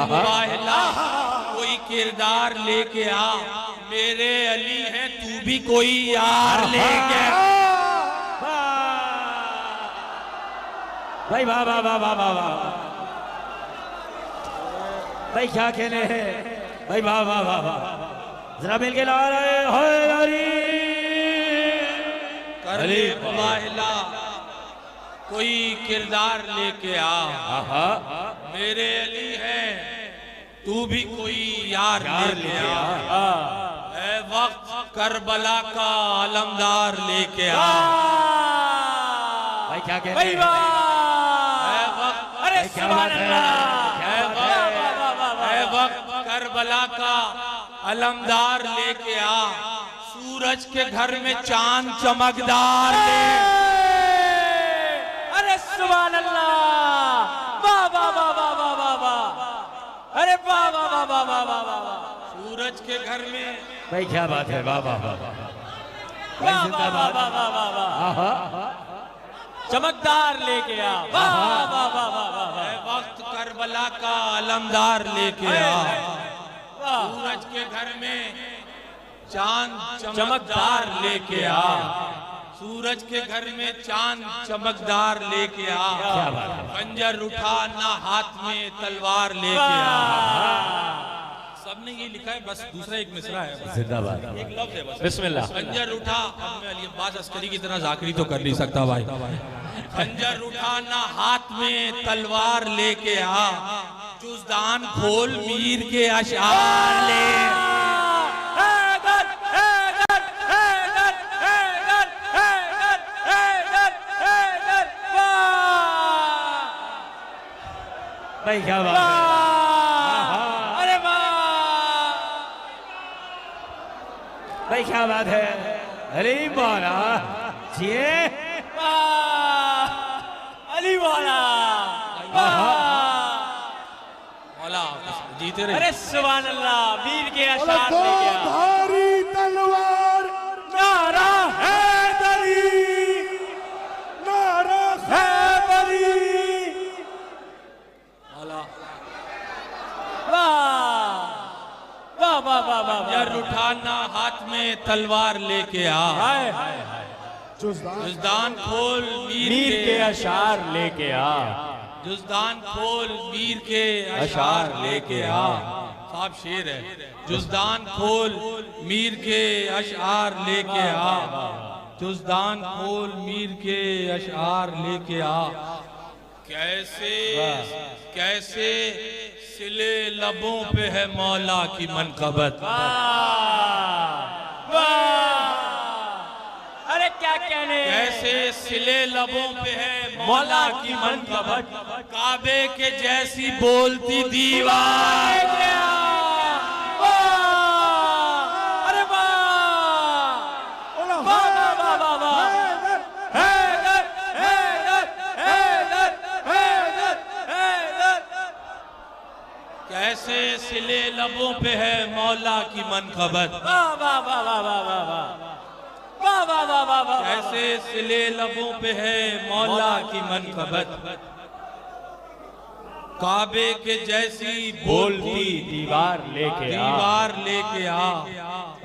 मुबाहिला कोई किरदार लेके आ, मेरे अली है तू भी कोई यार लेके भाई वाह वाह वाह वाह वाह वाह भाई क्या कहने हैं भाई वाह वाह वाह वाह जरा मिल के ला रहे अली मुबाहिला कोई किरदार लेके आ, मेरे अली है तू भी कोई यार लेके आ, ऐ वक्त करबला का अलमदार लेके आ। भाई क्या कहने हैं अरे सुभान अल्लाह, ऐ वक्त करबला का अलमदार लेके आ, सूरज के घर में चांद चमकदार ले। अरे सुभान अल्लाह, वाह वाह वाह वाह वाह वाह वाह, अरे वाह वाह वाह वाह वाह वाह वाह, सूरज के घर में भाई क्या बात है, वाह वाह वाह वाह वाह वाह वाह वाह वाह, चमकदार लेके आ, वाह वाह वाह वाह वाह, ऐ वक्त करबला का अलमदार लेके आ, सूरज के घर में चांद चमकदार लेके आ, सूरज के घर में चांद चमकदार लेके आ, खंजर उठा ना हाथ में तलवार लेके आ। सबने ये लिखा है, बस दूसरा एक मिसरा है, जिंदाबाद, एक लफ्ज है बस, बिस्मिल्लाह। खंजर उठा, अब मैं अली अब्बास अस्करी की तरह जाकरी तो कर नहीं सकता भाई। खंजर उठा ना हाथ में तलवार लेके आ, जुज़दान खोल मीर के अशआर ले। भाई क्या बात है, अरे वाह भाई क्या बात है, अली वाला जिए अली वाला मौला जीते रहे। अरे सुभान अल्लाह, वीर के अशार लेके आ, धारी तलवार नारा हैदरी, नारा हैदरी। मौला वाह वाह वाह वाह वाह, खंजर उठाना हाथ में तलवार लेके आ, जुज़दान खोल वीर के अशार लेके आ, जुज़दान खोल वीर के अशार लेके आ। साहब शेर है, जुज़दान खोल मीर के अशार लेके आ, जुज़दान खोल मीर के अशार लेके आ। कैसे कैसे सिले लबों पे है मौला की मनकबत, अरे क्या कहने, कैसे सिले लबों पे है मौला की मनकबत, काबे के जैसी बोलती दीवार। अरे वाह वाह वाह वाह वाह वाह, हैदर हैदर हैदर हैदर हैदर, कैसे सिले लबों पे है मौला की मनकबत, वाह वाह वाह वाह वाह वाह वाह वाह वाह वाह वाह वाह, कैसे सिले लबों पे है मौला की मनकबत, काबे के जैसी बोलती दीवार लेके आ, दीवार लेके आ,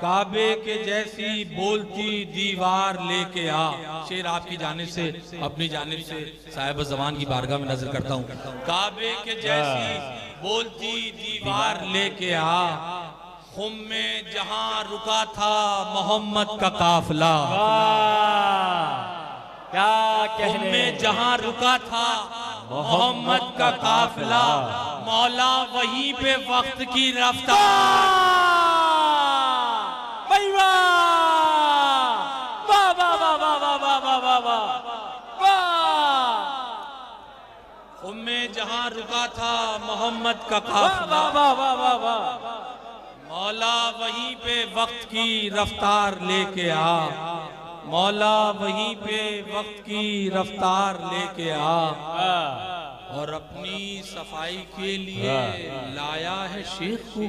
काबे के जैसी बोलती दीवार लेके आ। शेर आपकी जानिब से, अपनी जानिब से साहिब ज़मान की बारगाह में नजर करता हूँ। काबे के जैसी बोलती दीवार लेके आ, खुम में जहां रुका था मोहम्मद का काफिला, क्या खुम कहने, में जहां रुका था मोहम्मद का काफिला, मौला वहीं पे वक्त की रफ्तार। वाह वाह वाह वाह वाह वाह वाह वाह वाह वाह, खुम में जहां रुका था मोहम्मद का वाह काफिला, वाह वाह वाह वाह, मौला वहीं पे वक्त की रफ्तार लेके आ, मौला वहीं पे वक्त की रफ्तार लेके आ, और अपनी सफाई के लिए लाया है शेख को।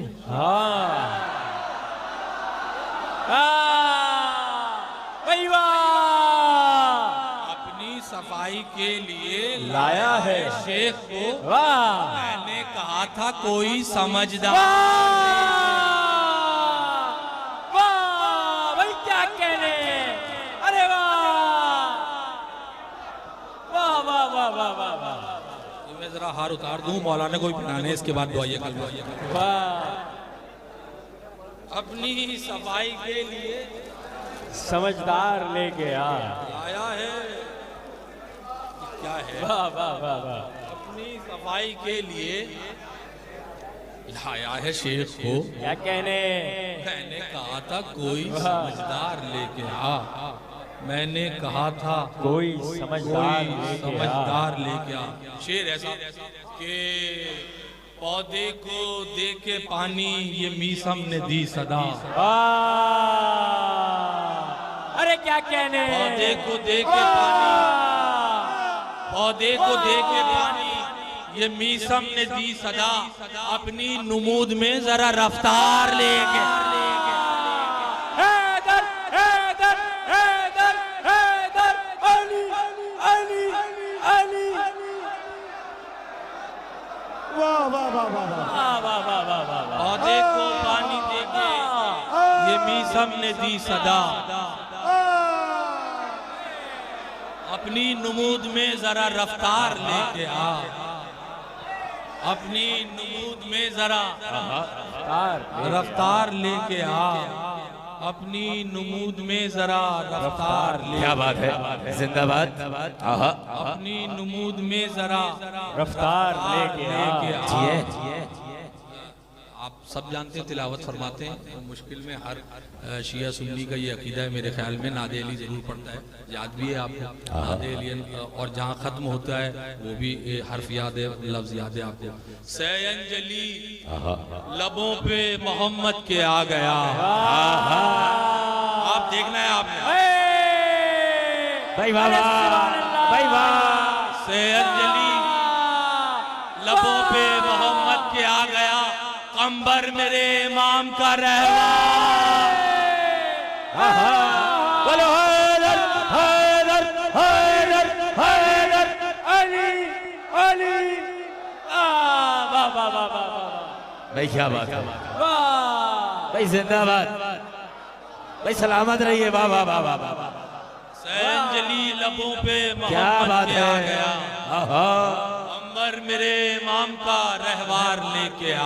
अपनी सफाई के लिए लाया है शेख को। वाह, मैंने कहा कहा था कोई समझदार। वाह भाई क्या कहने, अरे वाह वाह वाह वाह वाह वाह वाह। मैं जरा हार उतार दूं, मौलाना को भी पहनाने, इसके बाद दुआइए कल दुआइए। वाह अपनी सफाई के लिए समझदार लेके आया है, क्या है? वाह वाह वाह वाह। अपनी सफाई के लिए लाया है शेख को। क्या कहने, मैंने कहा था कोई समझदार लेके आ, मैंने कहा था कोई कोई समझदार लेके आ। शेर ऐसा कि पौधे को दे के पानी ये मीसम ने दी सदा। अरे क्या कहने, पौधे को दे के पानी, पौधे को दे के पानी ये मीसम ने दी सदा। अपनी नुमूद में जरा रफ्तार लेके हैदर हैदर हैदर हैदर अली अली अली। वाह वाह वाह वाह वाह। वाह वाह वाह वाह वाह वाह। पौधे को पानी दे के ये मीसम ने दी सदा। अपनी नुमूद में जरा रफ्तार लेके आ, अपनी नुमूद में जरा रफ्तार लेके आ, अपनी नुमूद में जरा रफ्तार ले। क्या बात है, जिंदाबाद। अपनी नुमूद में जरा रफ्तार लेके आ। आप सब जानते हैं, तिलावत फरमाते हैं तो मुश्किल में हर शिया सुन्नी का ये अकीदा है मेरे ख्याल में, नादे अली जरूर पढ़ता है, याद भी है आपको नादे अली, और जहाँ ख़त्म होता है वो भी हर्फ याद है, लफ्ज़ याद है आपको। सैयंजली लबों पे मोहम्मद के आ गया। आप देखना है आपने भाई वाह भाई वाह। सैयंजली लबों पे मोहम्मद के आ गया, कंबर मेरे इमाम का रहवार। बोलो हैदर हैदर हैदर हैदर अली अली। वाह वाह वाह वाह वाह भाई क्या बात है, वाह। भाई जिंदाबाद, भाई सलामत रहिए। वाह वाह वाह वाह वाह। सैयंजली लबों पे क्या मोहम्मद बात के आ है, गया, कंबर मेरे इमाम का रहवार लेके आ,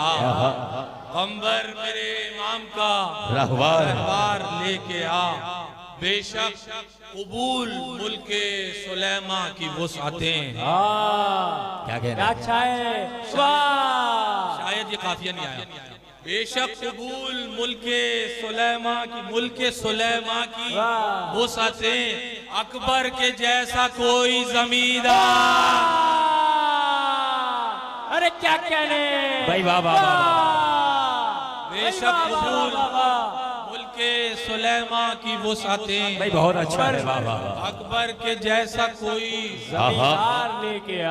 कंबर मेरे इमाम का रहवार लेके आ। बेशक कबूल मुल्के सुलेमा की वुसअतें। क्या कहना, अच्छा है, वाह। शायद ये काफिया नहीं आया। बेशक कबूल मुल्के सुलेमा की वुसअतें, अकबर के जैसा कोई जमींदार। अरे क्या कहने, भाई वाह वाह वाह। बेशक कबूल मुल्के सुलेमा की वुसअतें, भाई बहुत अच्छा है। वाह वाह वाह। अकबर के जैसा कोई जमींदार लेके आ,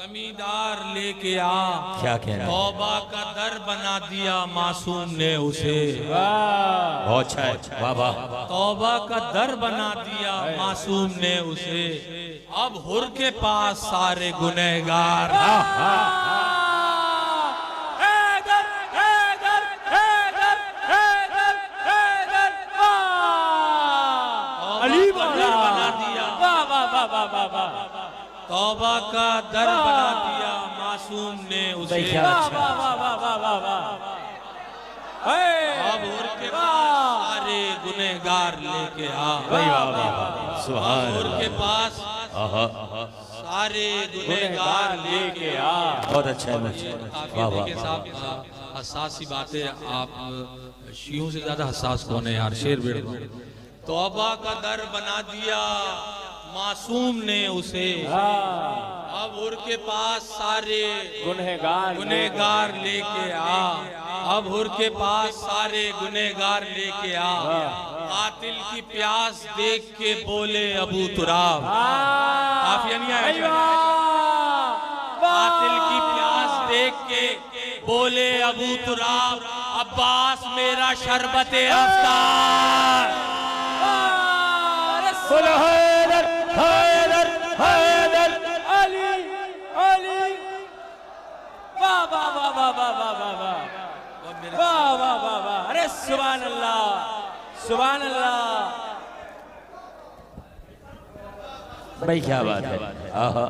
जमींदार लेके आ। क्या कहना, तौबा का दर बना दिया मासूम ने उसे। बहुत अच्छा है। वाह वाह। तौबा का दर बना दिया मासूम ने उसे। अब हुर के पास सारे गुनहगार। हैदर हैदर हैदर हैदर हैदर। वाह अली तौबा का दर बना दिया, वाह वाह वाह वाह वाह वाह। तौबा का दर बना दिया मासूम ने उसे। वाह वाह वाह वाह वाह वाह वाह। अब हुर के पास सारे गुनहगार लेके आ। भाई वाह वाह। सुभान हुर के अल्लाह। पास सारे गुनहगार लेके आ। बहुत अच्छा है। वाह वाह। के साथ हसास सी बात है, आप शियों से ज्यादा हसास कौन है यार, शेर बेड़। तौबा का दर बना दिया मासूम ने उसे। अब हुर के पास सारे गुनहगार लेके आ। अब हुर के पास सारे गुनहगार लेके आ। कातिल की प्यास देख के बोले अबू तुराब। काफिया नहीं आया। कातिल की प्यास देख के बोले अबू तुराब, अब्बास मेरा शरबते अफ्तार। बोलो हैदर हैदर हैदर अली अली। वाह वाह वाह वाह वाह वाह वाह वाह वाह वाह वाह वाह अरे सुभान अल्लाह सुभान अल्लाह भाई क्या बात है आहा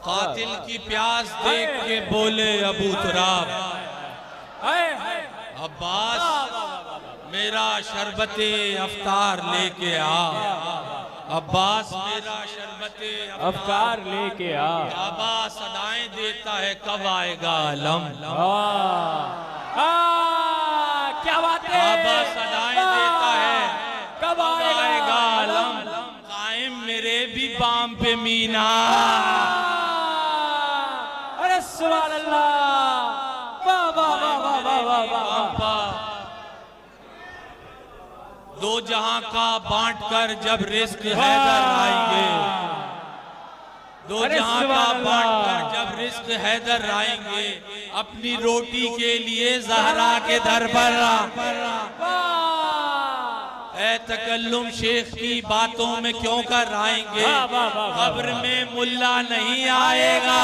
कातिल की प्यास देख के बोले अबू तुराब, अब्बास मेरा शरबते अफ्तार लेके आ, अब्बास मेरा शरबते अफ्तार लेके आ। बाबा सदाएं देता है कब आएगा आलम, क्या बात है बाबा सदाएं देता है कब आएगा आलम, कायम मेरे भी बाम पे मीना। अरे सुभान अल्लाह वाह वाह वाह वाह वाह वाह वाह दो जहां का बांट कर जब रिस्क हैदर आएंगे, दो जहां का बांट कर जब रिस्क हैदर आएंगे, अपनी रोटी के लिए ज़हरा के दर पर ऐ तकल्लुम शेख की बातों में क्यों कर आएंगे, कब्र में मुल्ला नहीं आएगा।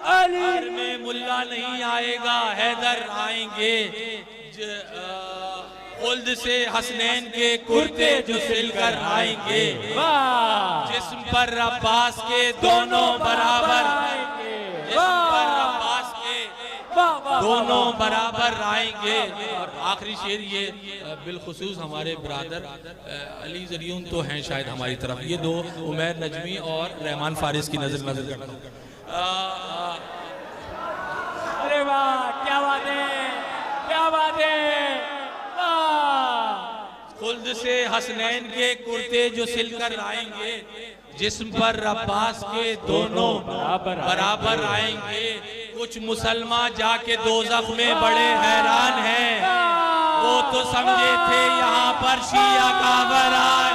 कब्र में मुल्ला नहीं आएगा, हैदर आएंगे। खुल्द से हसनैन के कुर्ते जो सिलकर आएंगे, जिस्म पर अब्बास के दोनों बराबर, जिस्म पर अब्बास के दोनों बराबर आएंगे। और आखिरी शेर ये बिलखुसूस हमारे ब्रादर अली जरियून तो हैं शायद हमारी तरफ, ये दो उमैर नजमी और रहमान फारिस की नजर करता हूँ। अरे वाह क्या बात है क्या बात है खुल्द से हसनैन के कुर्ते जो सिलकर आएंगे, जिस्म पर अब्बास के दोनों बराबर आएंगे। कुछ मुसलमान जाके दोज़ख में बड़े हैरान हैं, वो तो समझे थे यहाँ पर शिया का बराए